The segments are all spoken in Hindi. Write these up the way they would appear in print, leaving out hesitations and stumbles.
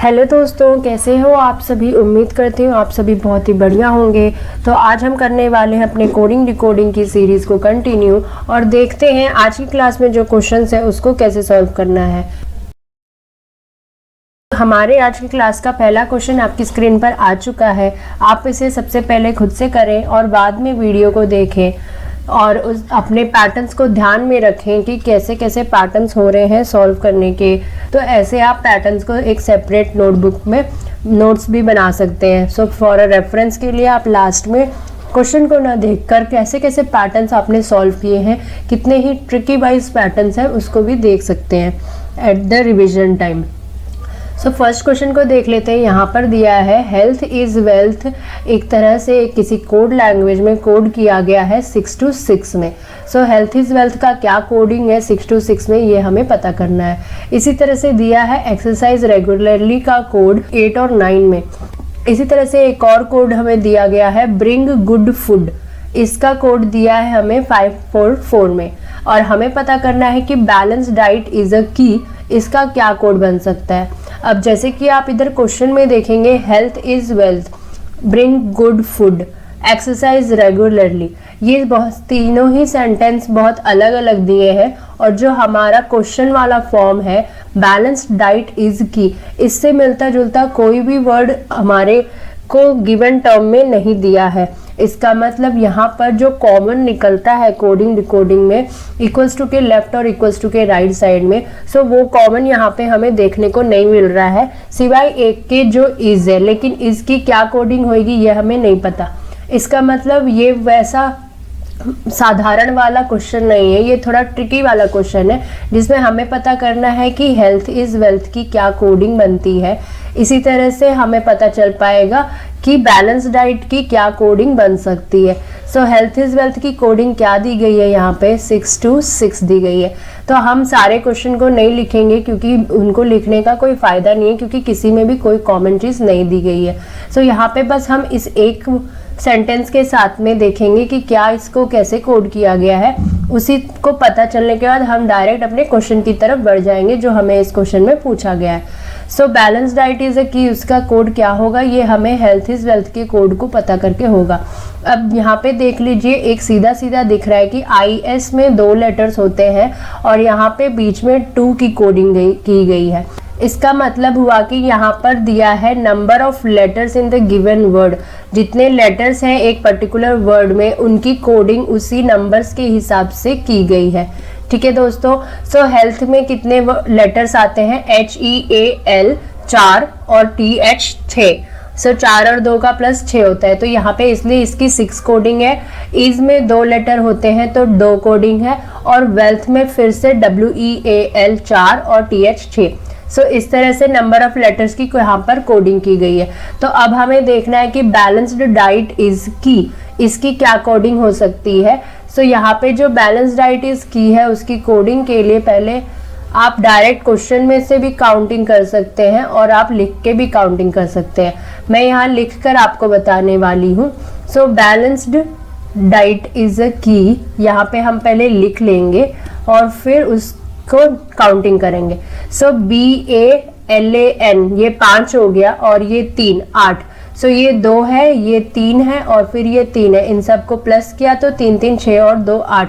हेलो दोस्तों, कैसे हो आप सभी। उम्मीद करती हूँ आप सभी बहुत ही बढ़िया होंगे। तो आज हम करने वाले हैं अपने कोडिंग डिकोडिंग की सीरीज़ को कंटिन्यू और देखते हैं आज की क्लास में जो क्वेश्चंस है उसको कैसे सॉल्व करना है। हमारे आज की क्लास का पहला क्वेश्चन आपकी स्क्रीन पर आ चुका है। आप इसे सबसे पहले खुद से करें और बाद में वीडियो को देखें और अपने पैटर्न्स को ध्यान में रखें कि कैसे कैसे पैटर्न्स हो रहे हैं सॉल्व करने के। तो ऐसे आप पैटर्न्स को एक सेपरेट नोटबुक में नोट्स भी बना सकते हैं। सो फॉर अ रेफरेंस के लिए आप लास्ट में क्वेश्चन को ना देखकर कैसे कैसे पैटर्न्स आपने सॉल्व किए हैं, कितने ही ट्रिकी वाइज पैटर्न्स हैं, उसको भी देख सकते हैं at the revision time. So first question को देख लेते हैं। यहाँ पर दिया है हेल्थ इज वेल्थ, एक तरह से किसी कोड लैंग्वेज में कोड किया गया है 626 में। सो हेल्थ इज वेल्थ का क्या कोडिंग है 626 में, ये हमें पता करना है। इसी तरह से दिया है एक्सरसाइज रेगुलरली का कोड 8 और 9 में। इसी तरह से एक और कोड हमें दिया गया है ब्रिंग गुड फूड, इसका कोड दिया है हमें 544 में। और हमें पता करना है कि बैलेंस डाइट इज अ की, इसका क्या कोड बन सकता है। अब जैसे कि आप इधर क्वेश्चन में देखेंगे health is wealth, bring good food, exercise regularly, ये बहुत तीनों ही सेंटेंस बहुत अलग अलग दिए हैं। और जो हमारा क्वेश्चन वाला फॉर्म है बैलेंस्ड डाइट इज की, इससे मिलता जुलता कोई भी वर्ड हमारे को गिवन टर्म में नहीं दिया है। इसका मतलब यहाँ पर जो कॉमन निकलता है कोडिंग डिकोडिंग में इक्वल्स टू के लेफ्ट और इक्वल्स टू के राइट साइड में, सो वो कॉमन यहाँ पे हमें देखने को नहीं मिल रहा है सिवाय एक के जो इज है। लेकिन इसकी क्या कोडिंग होगी ये हमें नहीं पता। इसका मतलब ये वैसा साधारण वाला क्वेश्चन नहीं है, ये थोड़ा ट्रिकी वाला क्वेश्चन है जिसमें हमें पता करना है कि हेल्थ इज वेल्थ की क्या कोडिंग बनती है। इसी तरह से हमें पता चल पाएगा कि बैलेंस डाइट की क्या कोडिंग बन सकती है। सो हेल्थ इज वेल्थ की कोडिंग क्या दी गई है, यहाँ पे 626 दी गई है। तो हम सारे क्वेश्चन को नहीं लिखेंगे क्योंकि उनको लिखने का कोई फायदा नहीं है, क्योंकि किसी में भी कोई कॉमन चीज नहीं दी गई है। सो यहाँ पे बस हम इस एक सेंटेंस के साथ में देखेंगे कि क्या इसको कैसे कोड किया गया है। उसी को पता चलने के बाद हम डायरेक्ट अपने क्वेश्चन की तरफ बढ़ जाएंगे जो हमें इस क्वेश्चन में पूछा गया है। So balance diet is a की, उसका कोड क्या होगा, ये हमें हेल्थ इज वेल्थ के कोड को पता करके होगा। अब यहाँ पे देख लीजिए एक सीधा सीधा दिख रहा है कि IS में 2 लेटर्स होते हैं और यहाँ पे बीच में 2 की कोडिंग की गई है। इसका मतलब हुआ कि यहाँ पर दिया है number of letters in the given word, जितने लेटर्स हैं एक पर्टिकुलर वर्ड में उनकी कोडिंग उसी नंबर्स के हिसाब से की गई है। ठीक है दोस्तों। सो हेल्थ में कितने लेटर्स आते हैं, HEAL 4 और TH 6। सो 4 और 2 का प्लस 6 होता है, तो यहाँ पे इसलिए इसकी 6 कोडिंग है। इज में 2 लेटर होते हैं तो 2 कोडिंग है, और वेल्थ में फिर से WEAL 4 और TH 6। सो इस तरह से नंबर ऑफ लेटर्स की यहाँ पर कोडिंग की गई है। तो अब हमें देखना है कि बैलेंस्ड डाइट इज की, इसकी क्या कोडिंग हो सकती है। सो यहाँ पे जो बैलेंस डाइट इज की है उसकी कोडिंग के लिए पहले आप डायरेक्ट क्वेश्चन में से भी काउंटिंग कर सकते हैं और आप लिख के भी काउंटिंग कर सकते हैं। मैं यहाँ लिख कर आपको बताने वाली हूँ। सो बैलेंस्ड डाइट इज अ की, यहाँ पे हम पहले लिख लेंगे और फिर उसको काउंटिंग करेंगे। सो BALAN ये 5 हो गया और ये 3 8। सो ये 2 है, ये 3 है और फिर ये 3 है। इन सबको प्लस किया तो 3 3 6 और 2 8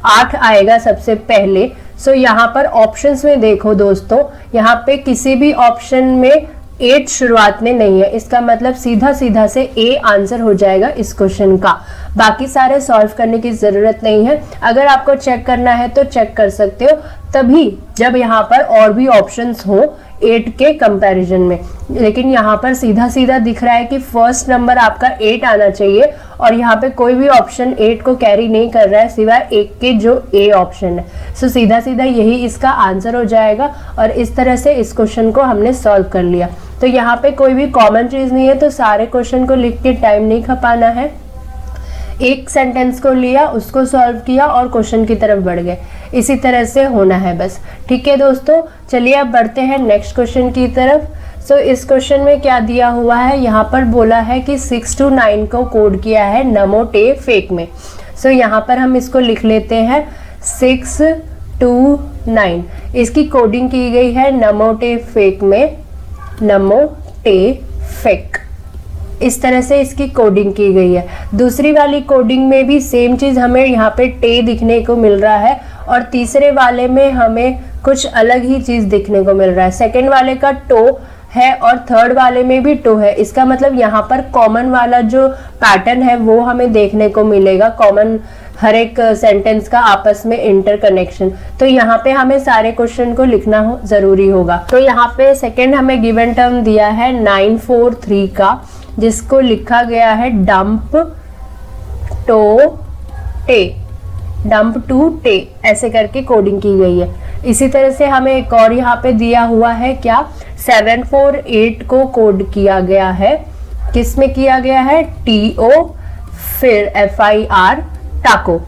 8 आएगा सबसे पहले। सो यहाँ पर ऑप्शंस में देखो दोस्तों, यहाँ पे किसी भी ऑप्शन में 8 शुरुआत में नहीं है। इसका मतलब सीधा सीधा से A आंसर हो जाएगा इस क्वेश्चन का। बाकी सारे सॉल्व करने की जरूरत नहीं है। अगर आपको चेक करना है तो चेक कर सकते हो तभी जब यहाँ पर और भी ऑप्शंस हो 8 के कंपैरिजन में। लेकिन यहाँ पर सीधा सीधा दिख रहा है कि फर्स्ट नंबर आपका 8 आना चाहिए और यहाँ पे कोई भी ऑप्शन 8 को कैरी नहीं कर रहा है सिवाय एक के जो A ऑप्शन है। सो सीधा सीधा यही इसका आंसर हो जाएगा और इस तरह से इस क्वेश्चन को हमने सॉल्व कर लिया। तो यहाँ पे कोई भी कॉमन चीज नहीं है, तो सारे क्वेश्चन को लिख के टाइम नहीं खपाना है। एक सेंटेंस को लिया, उसको सॉल्व किया और क्वेश्चन की तरफ बढ़ गए। इसी तरह से होना है बस। ठीक है दोस्तों, चलिए अब बढ़ते हैं नेक्स्ट क्वेश्चन की तरफ। सो इस क्वेश्चन में क्या दिया हुआ है, यहाँ पर बोला है कि 6 to 9 को कोड किया है नमोटे फेक में। सो यहाँ पर हम इसको लिख लेते हैं 6 to 9, इसकी कोडिंग की गई है नमोटे फेक में। नमोटेफिक। इस तरह से इसकी कोडिंग की गई है। दूसरी वाली कोडिंग में भी सेम चीज हमें यहाँ पे टे दिखने को मिल रहा है और तीसरे वाले में हमें कुछ अलग ही चीज दिखने को मिल रहा है। सेकंड वाले का टो है और थर्ड वाले में भी टो है। इसका मतलब यहाँ पर कॉमन वाला जो पैटर्न है वो हमें देखने को मिलेगा, कॉमन हर एक सेंटेंस का आपस में इंटरकनेक्शन। तो यहाँ पे हमें सारे क्वेश्चन को लिखना जरूरी होगा। तो यहाँ पे सेकंड हमें गिवन टर्म दिया है 943 का, जिसको लिखा गया है डंप टो टे, डंप टू टे, ऐसे करके कोडिंग की गई है। इसी तरह से हमें एक और यहाँ पे दिया हुआ है क्या, 748 को कोड किया गया है। किस में किया गया है, TO फिर FIR टाको,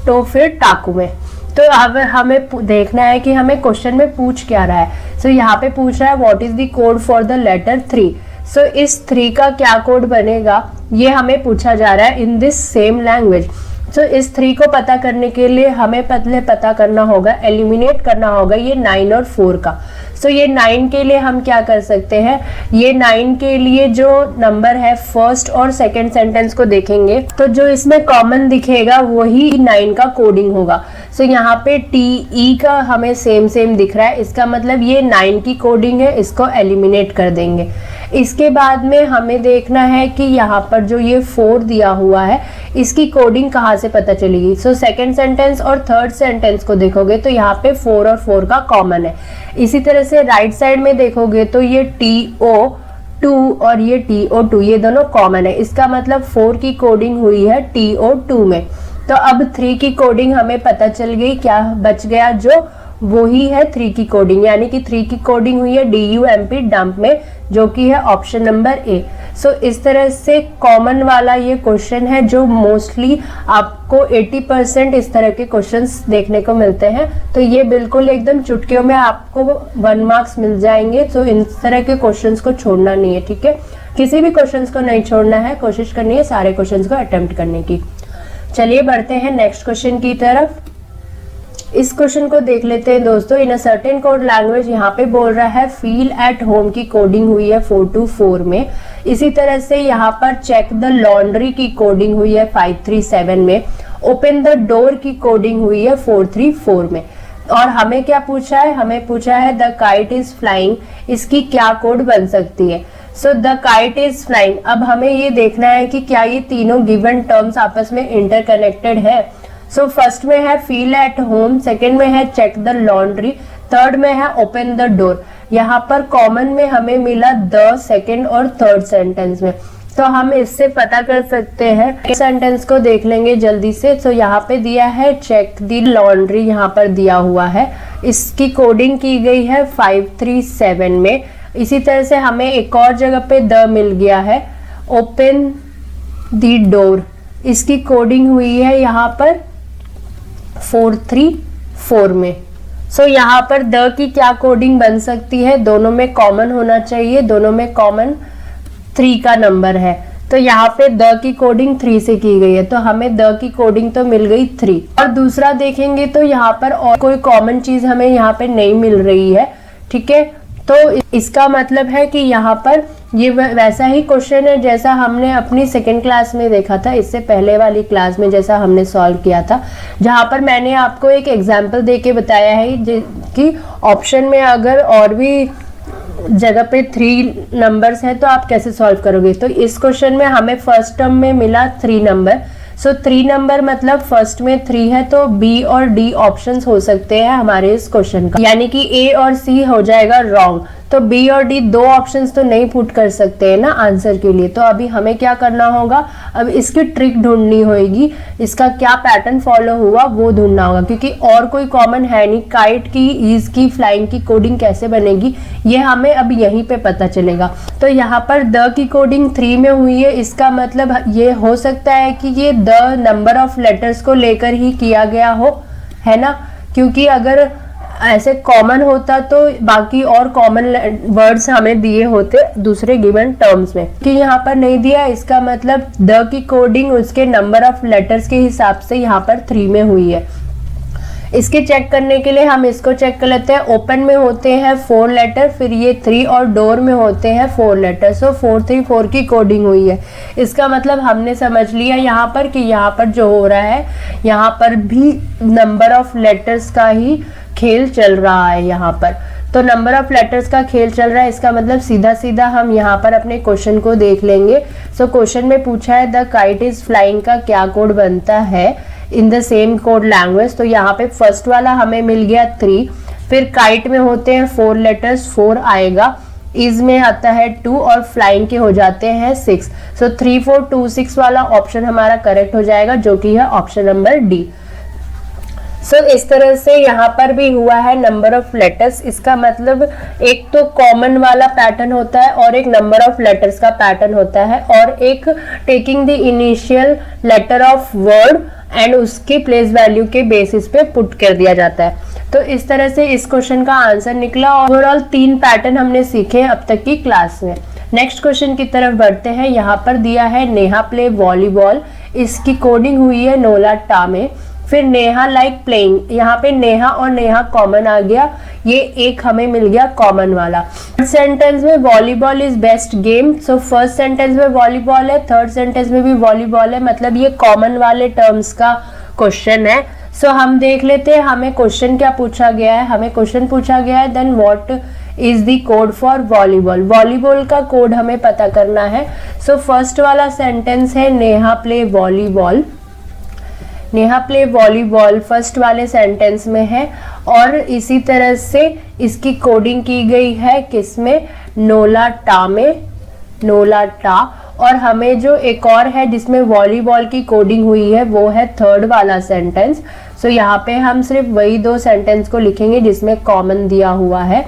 तो फिर टाको में। तो अब हमें देखना है कि हमें क्वेश्चन में पूछ क्या रहा है। सो यहाँ पे पूछ रहा है what is the code for the letter 3। So इस 3 का क्या कोड बनेगा ये हमें पूछा जा रहा है इन दिस सेम लैंग्वेज। सो इस 3 को पता करने के लिए हमें पहले पता करना होगा, एलिमिनेट करना होगा ये 9 और 4 का। सो ये 9 के लिए हम क्या कर सकते हैं, ये 9 के लिए जो नंबर है फर्स्ट और सेकंड सेंटेंस को देखेंगे तो जो इसमें कॉमन दिखेगा वही 9 का कोडिंग होगा। सो यहाँ पे TE का हमें सेम दिख रहा है, इसका मतलब ये 9 की कोडिंग है, इसको एलिमिनेट कर देंगे। इसके बाद में हमें देखना है कि यहाँ पर जो ये 4 दिया हुआ है इसकी कोडिंग कहाँ से पता चलेगी। सो सेकंड सेंटेंस और थर्ड सेंटेंस को देखोगे तो यहाँ पे 4 और 4 का कॉमन है। इसी तरह से राइट साइड में देखोगे तो ये TO2 और ये TO2 ये दोनों कॉमन है, इसका मतलब 4 की कोडिंग हुई है TO2 में। तो अब 3 की कोडिंग हमें पता चल गई, क्या बच गया जो वो ही है 3 की कोडिंग, यानी कि 3 की कोडिंग हुई है DUMP डंप में, जो कि है ऑप्शन नंबर ए। सो इस तरह से कॉमन वाला ये क्वेश्चन है जो मोस्टली आपको 80% इस तरह के क्वेश्चंस देखने को मिलते हैं। तो ये बिल्कुल एकदम चुटकियों में आपको 1 मार्क्स मिल जाएंगे। तो इन तरह के क्वेश्चंस को छोड़ना नहीं है, ठीक है, किसी भी क्वेश्चंस को नहीं छोड़ना है, कोशिश करनी है सारे क्वेश्चंस को अटेम्प्ट करने की। चलिए बढ़ते हैं नेक्स्ट क्वेश्चन की तरफ। इस क्वेश्चन को देख लेते हैं दोस्तों। इन अ सर्टेन कोड लैंग्वेज यहाँ पे बोल रहा है फील एट होम की कोडिंग हुई है 424 में। इसी तरह से यहाँ पर चेक द लॉन्ड्री की कोडिंग हुई है 537 में। ओपन द डोर की कोडिंग हुई है 434 में। और हमें क्या पूछा है, हमें पूछा है द काइट इज फ्लाइंग, इसकी क्या कोड बन सकती है। So the kite is flying. अब हमें ये देखना है कि क्या ये तीनों गिवन टर्म्स आपस में इंटरकनेक्टेड है। सो फर्स्ट में है फील एट होम, सेकेंड में है चेक द लॉन्ड्री, थर्ड में है ओपन द डोर। यहाँ पर कॉमन में हमें मिला द सेकेंड और थर्ड सेंटेंस में। तो हम इससे पता कर सकते हैं, सेंटेंस को देख लेंगे जल्दी से। तो यहाँ पे दिया है चेक द लॉन्ड्री, यहाँ पर दिया हुआ है, इसकी कोडिंग की गई है 537 में। इसी तरह से हमें एक और जगह पे द मिल गया है, ओपन द डोर, इसकी कोडिंग हुई है यहाँ पर 434 में। सो यहाँ पर द की क्या कोडिंग बन सकती है, दोनों में कॉमन होना चाहिए, दोनों में कॉमन 3 का नंबर है। तो यहाँ पे द की कोडिंग 3 से की गई है, तो हमें द की कोडिंग तो मिल गई 3। और दूसरा देखेंगे तो यहाँ पर और कोई कॉमन चीज हमें यहाँ पे नहीं मिल रही है, ठीक है। तो इसका मतलब है कि यहाँ पर ये वैसा ही क्वेश्चन है जैसा हमने अपनी सेकंड क्लास में देखा था, इससे पहले वाली क्लास में जैसा हमने सॉल्व किया था, जहाँ पर मैंने आपको एक एग्जाम्पल देके बताया है कि ऑप्शन में अगर और भी जगह पे 3 नंबर्स हैं तो आप कैसे सॉल्व करोगे। तो इस क्वेश्चन में हमें फर्स्ट टर्म में मिला 3 नंबर। सो 3 नंबर मतलब फर्स्ट में 3 है, तो बी और डी ऑप्शंस हो सकते हैं हमारे इस क्वेश्चन का, यानी कि ए और सी हो जाएगा रॉन्ग। तो बी और डी 2 ऑप्शंस तो नहीं पुट कर सकते हैं ना आंसर के लिए। तो अभी हमें क्या करना होगा, अब इसकी ट्रिक ढूंढनी होगी, इसका क्या पैटर्न फॉलो हुआ वो ढूंढना होगा, क्योंकि और कोई कॉमन है नहीं। काइट की, ईज की, फ्लाइंग की कोडिंग कैसे बनेगी ये हमें अब यहीं पे पता चलेगा। तो यहाँ पर द की कोडिंग 3 में हुई है, इसका मतलब ये हो सकता है कि ये द नंबर ऑफ लेटर्स को लेकर ही किया गया हो, है ना, क्योंकि अगर ऐसे कॉमन होता तो बाकी और कॉमन वर्ड्स हमें दिए होते दूसरे गिवन टर्म्स में, कि यहाँ पर नहीं दिया। इसका मतलब द की कोडिंग उसके नंबर ऑफ लेटर्स के हिसाब से यहाँ पर 3 में हुई है। इसके चेक करने के लिए हम इसको चेक कर लेते हैं। ओपन में होते हैं 4 लेटर, फिर ये 3, और डोर में होते हैं 4 लेटर। सो 434 की कोडिंग हुई है। इसका मतलब हमने समझ लिया यहाँ पर कि यहाँ पर जो हो रहा है, यहाँ पर भी नंबर ऑफ लेटर्स का ही खेल चल रहा है। यहाँ पर तो नंबर ऑफ लेटर्स का खेल चल रहा है। इसका मतलब सीधा सीधा हम यहाँ पर अपने क्वेश्चन को देख लेंगे। सो क्वेश्चन में पूछा है द काइट इज फ्लाइंग का क्या कोड बनता है in the same code language. तो यहाँ पे फर्स्ट वाला हमें मिल गया 3, फिर काइट में होते हैं 4 लेटर्स, 4 आएगा, इज में आता है 2 और फ्लाइंग के हो जाते हैं 6। सो 3 4 2 6 वाला ऑप्शन हमारा करेक्ट हो जाएगा, जो कि है ऑप्शन नंबर डी। सो इस तरह से यहाँ पर भी हुआ है नंबर ऑफ लेटर्स। इसका मतलब एक तो कॉमन वाला पैटर्न होता है और एक नंबर ऑफ लेटर्स का पैटर्न होता है, और एक taking the initial letter of word and उसकी प्लेस वैल्यू के बेसिस पे पुट कर दिया जाता है। तो इस तरह से इस क्वेश्चन का आंसर निकला। ओवरऑल 3 पैटर्न हमने सीखे हैं अब तक की क्लास में। नेक्स्ट क्वेश्चन की तरफ बढ़ते हैं। यहाँ पर दिया है नेहा प्ले वॉलीबॉल, इसकी कोडिंग हुई है नोला टा में। फिर नेहा लाइक प्लेइंग, यहाँ पे नेहा और नेहा कॉमन आ गया, ये एक हमें मिल गया कॉमन वाला। थर्ड सेंटेंस में volleyball is best game. So first sentence में वॉलीबॉल है, थर्ड सेंटेंस में भी वॉलीबॉल है, मतलब ये कॉमन वाले टर्म्स का क्वेश्चन है। सो हम देख लेते हैं हमें क्वेश्चन क्या पूछा गया है। हमें क्वेश्चन पूछा गया है then what is the code for volleyball. Volleyball का कोड हमें पता करना है। सो फर्स्ट वाला सेंटेंस है Neha play volleyball. Neha play volleyball first वाले सेंटेंस में है, और इसी तरह से इसकी कोडिंग की गई है किसमें, नोला टा में, नोला टा। और हमें जो एक और है जिसमें वॉलीबॉल की कोडिंग हुई है वो है थर्ड वाला सेंटेंस। सो यहाँ पे हम सिर्फ वही 2 सेंटेंस को लिखेंगे जिसमें कॉमन दिया हुआ है।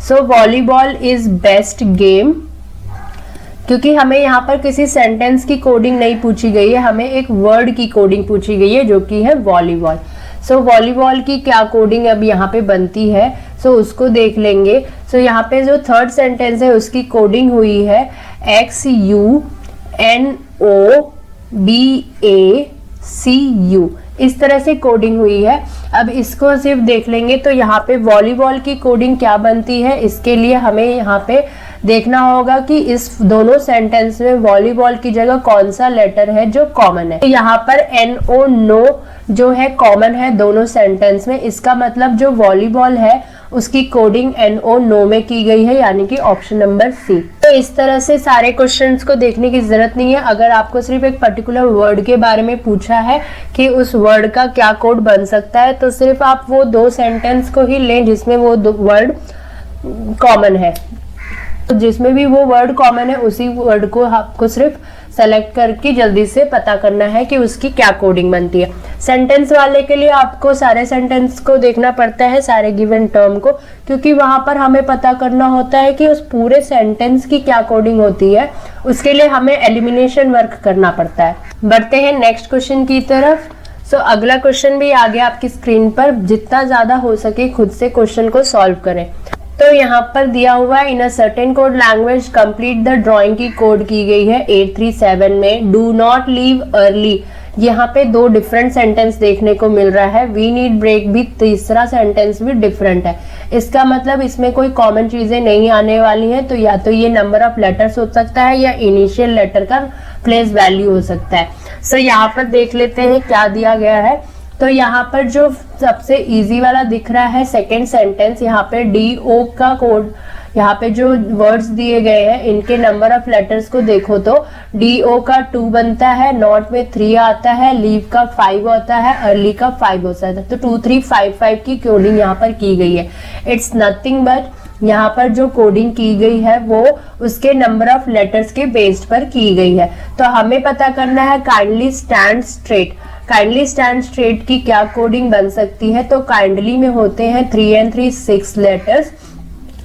सो वॉलीबॉल इज बेस्ट गेम, क्योंकि हमें यहाँ पर किसी सेंटेंस की कोडिंग नहीं पूछी गई है, हमें एक वर्ड की कोडिंग पूछी गई है जो कि है वॉलीबॉल। सो वॉलीबॉल की क्या कोडिंग अब यहाँ पे बनती है, सो उसको देख लेंगे। सो यहाँ पे जो थर्ड सेंटेंस है उसकी कोडिंग हुई है XUNOBACU, इस तरह से कोडिंग हुई है। अब इसको सिर्फ देख लेंगे तो यहाँ पे वॉलीबॉल की कोडिंग क्या बनती है, इसके लिए हमें यहाँ पे देखना होगा कि इस दोनों सेंटेंस में वॉलीबॉल की जगह कौन सा लेटर है जो कॉमन है। तो यहाँ पर NO नो जो है कॉमन है दोनों सेंटेंस में, इसका मतलब जो वॉलीबॉल है उसकी कोडिंग NO नो में की गई है, यानी कि ऑप्शन नंबर सी। तो इस तरह से सारे क्वेश्चंस को देखने की जरूरत नहीं है। अगर आपको सिर्फ एक पर्टिकुलर वर्ड के बारे में पूछा है कि उस वर्ड का क्या कोड बन सकता है, तो सिर्फ आप वो 2 सेंटेंस को ही लें जिसमें वो वर्ड कॉमन है। तो जिसमें भी वो वर्ड कॉमन है उसी वर्ड को आपको सिर्फ सेलेक्ट करके जल्दी से पता करना है कि उसकी क्या कोडिंग बनती है। सेंटेंस वाले के लिए आपको सारे सेंटेंस को देखना पड़ता है, सारे गिवन टर्म को, क्योंकि वहां पर हमें पता करना होता है कि उस पूरे सेंटेंस की क्या कोडिंग होती है। उसके लिए हमें एलिमिनेशन वर्क करना पड़ता है। बढ़ते हैं नेक्स्ट क्वेश्चन की तरफ। सो अगला क्वेश्चन भी आ गया आपकी स्क्रीन पर। जितना ज्यादा हो सके खुद से क्वेश्चन को सॉल्व करें। तो यहाँ पर दिया हुआ है in a certain code language complete the drawing की कोड की गई है 837 में। डू नॉट लीव अर्ली, यहाँ पे 2 डिफरेंट सेंटेंस देखने को मिल रहा है। वी नीड ब्रेक भी तीसरा सेंटेंस भी डिफरेंट है। इसका मतलब इसमें कोई कॉमन चीजें नहीं आने वाली हैं। तो या तो ये नंबर ऑफ लेटर्स हो सकता है या इनिशियल लेटर का प्लेस वैल्यू हो सकता है। सो यहाँ पर देख लेते हैं क्या दिया गया है। तो यहाँ पर जो सबसे इजी वाला दिख रहा है सेकेंड सेंटेंस, यहाँ पे DO का कोड, यहाँ पे जो वर्ड्स दिए गए हैं इनके नंबर ऑफ लेटर्स को देखो तो DO का 2 बनता है, नॉट में 3 आता है, लीव का 5 होता है, अर्ली का 5 होता है। तो 2 3 5 5 की कोडिंग यहाँ पर की गई है। इट्स नथिंग बट यहाँ पर जो कोडिंग की गई है वो उसके नंबर ऑफ लेटर्स के बेस्ड पर की गई है। तो हमें पता करना है kindly stand straight. Kindly stand straight की क्या कोडिंग बन सकती है, तो काइंडली में होते हैं 3 and 3 6 लेटर्स।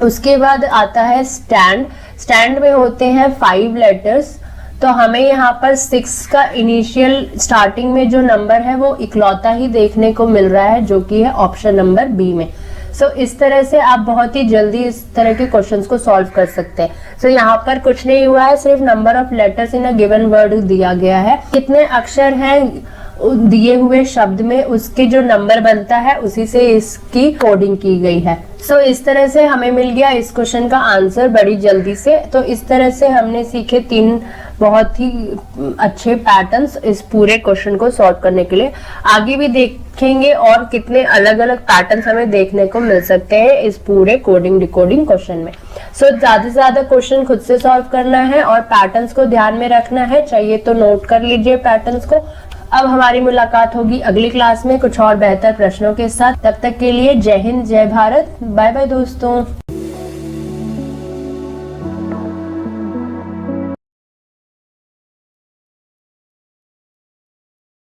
उसके बाद आता है स्टैंड, स्टैंड में होते हैं 5 लेटर्स। तो हमें यहाँ पर 6 का इनिशियल स्टार्टिंग में जो नंबर है वो इकलौता ही देखने को मिल रहा है, जो कि है ऑप्शन नंबर बी में। सो इस तरह से आप बहुत ही जल्दी इस तरह के क्वेश्चंस को सॉल्व कर सकते हैं। सो यहाँ पर कुछ नहीं हुआ है, सिर्फ number of letters in a given word दिया गया है। कितने अक्षर हैं दिए हुए शब्द में उसके जो नंबर बनता है उसी से इसकी कोडिंग की गई है। सो इस तरह से हमें मिल गया इस क्वेश्चन का आंसर बड़ी जल्दी से। तो इस तरह से हमने सीखे 3 बहुत ही अच्छे पैटर्न्स इस पूरे क्वेश्चन को सॉल्व करने के लिए। आगे भी देखेंगे और कितने अलग अलग पैटर्न्स हमें देखने को मिल सकते हैं इस पूरे कोडिंग डिकोडिंग क्वेश्चन में। सो ज्यादा से ज्यादा क्वेश्चन खुद से सॉल्व करना है और पैटर्न्स को ध्यान में रखना है। चाहिए तो नोट कर लीजिए पैटर्न्स को। अब हमारी मुलाकात होगी अगली क्लास में कुछ और बेहतर प्रश्नों के साथ। तब तक के लिए जय हिंद, जय भारत, बाय बाय दोस्तों।